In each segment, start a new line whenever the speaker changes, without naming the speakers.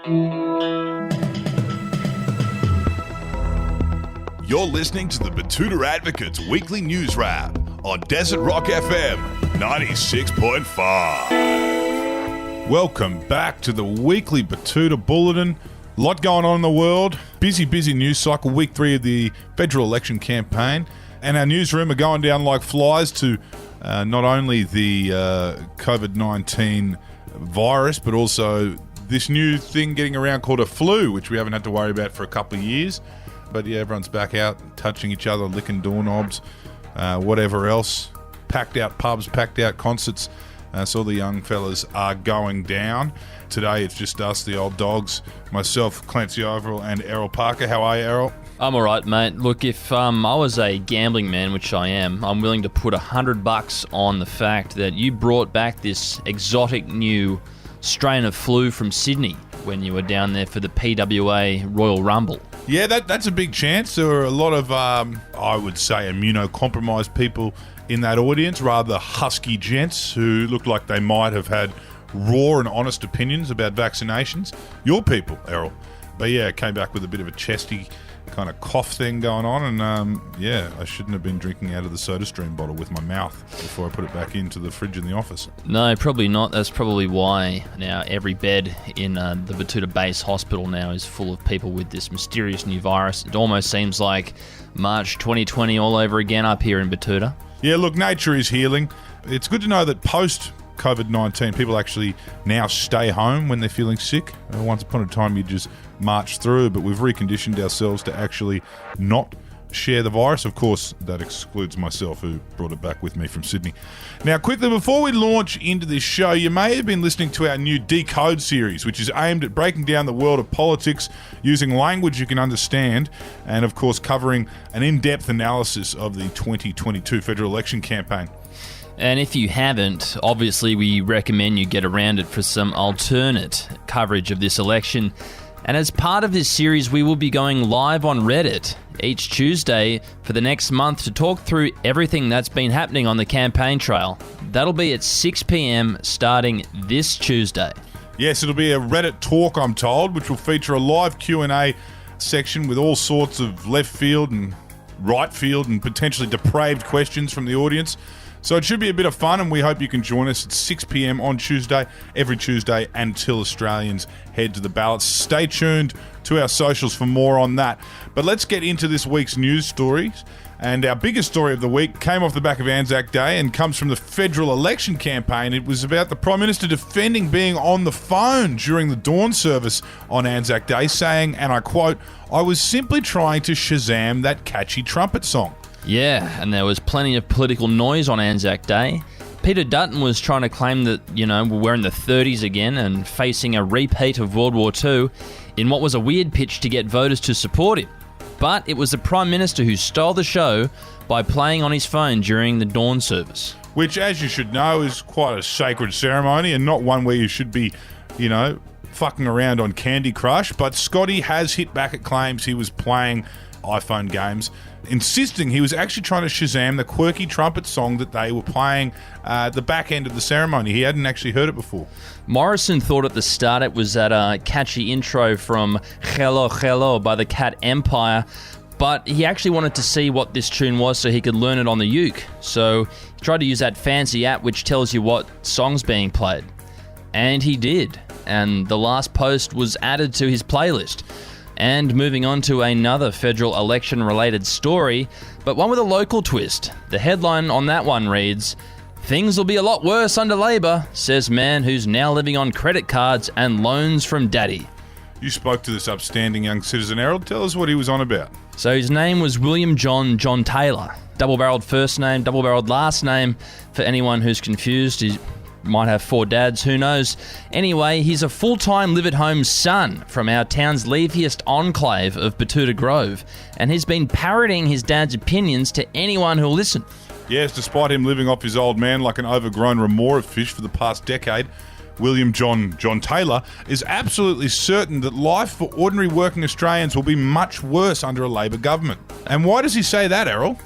You're listening to the Betoota Advocates Weekly News Wrap on Desert Rock FM 96.5. Welcome back to the weekly Betoota Bulletin. A lot going on in the world. Busy news cycle. Week 3 of the federal election campaign. And our newsroom are going down like flies to not only the COVID-19 virus, but also this new thing getting around called a flu, which we haven't had to worry about for a couple of years. But yeah, everyone's back out, touching each other, licking doorknobs, whatever else. Packed out pubs, packed out concerts. So all the young fellas are going down. Today it's just us, the old dogs, myself, Clancy, Overell, and Errol Parker. How are you, Errol?
I'm all right, mate. Look, if I was a gambling man, which I am, I'm willing to put $100 on the fact that you brought back this exotic new strain of flu from Sydney when you were down there for the PWA Royal Rumble.
Yeah, that's a big chance. There were a lot of, I would say, immunocompromised people in that audience, rather husky gents who looked like they might have had raw and honest opinions about vaccinations. Your people, Errol. But yeah, came back with a bit of a chesty kind of cough thing going on, and I shouldn't have been drinking out of the SodaStream bottle with my mouth before I put it back into the fridge in the office.
No, probably not. That's probably why now every bed in the Betoota Base Hospital now is full of people with this mysterious new virus. It almost seems like March 2020 all over again up here in Betoota.
Yeah, look, nature is healing. It's good to know that post COVID-19, people actually now stay home when they're feeling sick. Once upon a time, you just march through, but we've reconditioned ourselves to actually not share the virus. Of course, that excludes myself, who brought it back with me from Sydney. Now, quickly, before we launch into this show, you may have been listening to our new Decode series, which is aimed at breaking down the world of politics using language you can understand, and of course, covering an in-depth analysis of the 2022 federal election campaign.
And if you haven't, obviously we recommend you get around it for some alternate coverage of this election. And as part of this series, we will be going live on Reddit each Tuesday for the next month to talk through everything that's been happening on the campaign trail. That'll be at 6 p.m. starting this Tuesday.
Yes, it'll be a Reddit talk, I'm told, which will feature a live Q&A section with all sorts of left field and right field and potentially depraved questions from the audience. So it should be a bit of fun, and we hope you can join us at 6 p.m. on Tuesday, every Tuesday, until Australians head to the ballots. Stay tuned to our socials for more on that. But let's get into this week's news stories. And our biggest story of the week came off the back of Anzac Day and comes from the federal election campaign. It was about the Prime Minister defending being on the phone during the dawn service on Anzac Day, saying, and I quote, "I was simply trying to Shazam that catchy trumpet song."
Yeah, and there was plenty of political noise on Anzac Day. Peter Dutton was trying to claim that, we're in the 30s again and facing a repeat of World War II in what was a weird pitch to get voters to support him. But it was the Prime Minister who stole the show by playing on his phone during the dawn service.
Which, as you should know, is quite a sacred ceremony and not one where you should be, fucking around on Candy Crush. But Scotty has hit back at claims he was playing iPhone games, insisting he was actually trying to Shazam the quirky trumpet song that they were playing at the back end of the ceremony. He hadn't actually heard it before.
Morrison thought at the start it was that catchy intro from Hello Hello by the Cat Empire, but he actually wanted to see what this tune was so he could learn it on the uke. So he tried to use that fancy app which tells you what song's being played. And he did. And the last post was added to his playlist. And moving on to another federal election-related story, but one with a local twist. The headline on that one reads, "Things will be a lot worse under Labor, says man who's now living on credit cards and loans from daddy."
You spoke to this upstanding young citizen, Errol. Tell us what he was on about.
So his name was William John Taylor. Double-barreled first name, double-barreled last name. For anyone who's confused, he might have 4 dads, who knows. Anyway, he's a full-time live-at-home son from our town's leafiest enclave of Betoota Grove, and he's been parroting his dad's opinions to anyone who'll listen.
Yes, despite him living off his old man like an overgrown remora fish for the past decade, William John Taylor is absolutely certain that life for ordinary working Australians will be much worse under a Labor government. And why does he say that, Errol?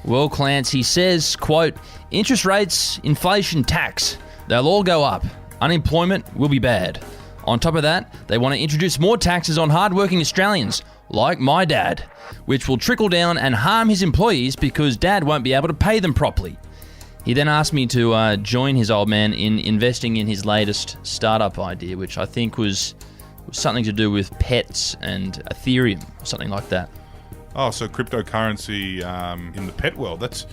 Well, Clancy says, quote, "Interest rates, inflation, tax, they'll all go up. Unemployment will be bad. On top of that, they want to introduce more taxes on hard-working Australians, like my dad, which will trickle down and harm his employees because Dad won't be able to pay them properly. He then asked me to join his old man in investing in his latest startup idea, which I think was something to do with pets and Ethereum, something like that.
Oh, so cryptocurrency in the pet world. That's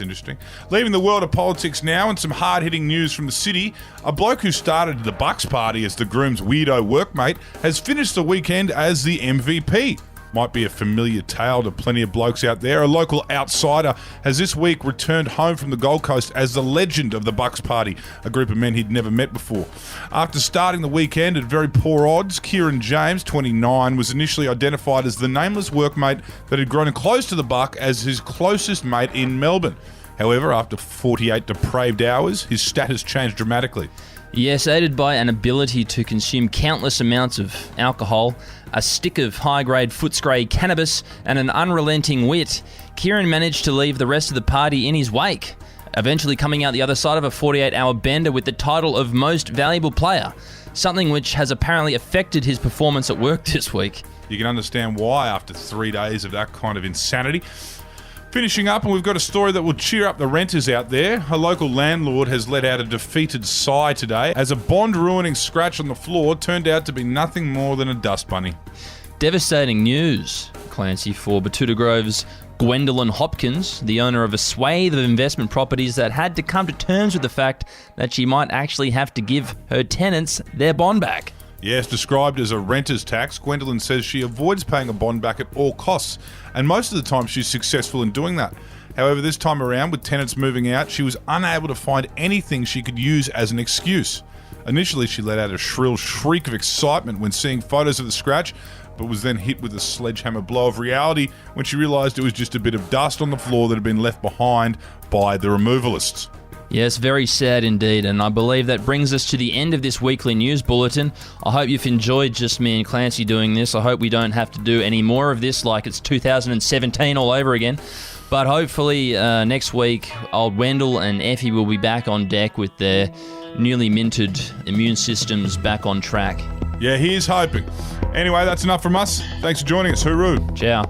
interesting. Leaving the world of politics now and some hard-hitting news from the city, a bloke who started the Bucks party as the groom's weirdo workmate has finished the weekend as the MVP. Might be a familiar tale to plenty of blokes out there. A local outsider has this week returned home from the Gold Coast as the legend of the Bucks party, a group of men he'd never met before. After starting the weekend at very poor odds, Kieran James, 29, was initially identified as the nameless workmate that had grown close to the Buck as his closest mate in Melbourne. However, after 48 depraved hours, his status changed dramatically.
Yes, aided by an ability to consume countless amounts of alcohol, a stick of high-grade Footscray cannabis, and an unrelenting wit, Kieran managed to leave the rest of the party in his wake, eventually coming out the other side of a 48-hour bender with the title of Most Valuable Player, something which has apparently affected his performance at work this week.
You can understand why after 3 days of that kind of insanity. Finishing up, and we've got a story that will cheer up the renters out there. A local landlord has let out a defeated sigh today as a bond-ruining scratch on the floor turned out to be nothing more than a dust bunny.
Devastating news, Clancy, for Betoota Grove's Gwendolyn Hopkins, the owner of a swathe of investment properties that had to come to terms with the fact that she might actually have to give her tenants their bond back.
Yes, described as a renter's tax, Gwendolyn says she avoids paying a bond back at all costs, and most of the time she's successful in doing that. However, this time around, with tenants moving out, she was unable to find anything she could use as an excuse. Initially, she let out a shrill shriek of excitement when seeing photos of the scratch, but was then hit with a sledgehammer blow of reality when she realised it was just a bit of dust on the floor that had been left behind by the removalists.
Yes, very sad indeed, and I believe that brings us to the end of this weekly news bulletin. I hope you've enjoyed just me and Clancy doing this. I hope we don't have to do any more of this like it's 2017 all over again. But hopefully next week, old Wendell and Effie will be back on deck with their newly minted immune systems back on track.
Yeah, here's hoping. Anyway, that's enough from us. Thanks for joining us. Hooroo.
Ciao.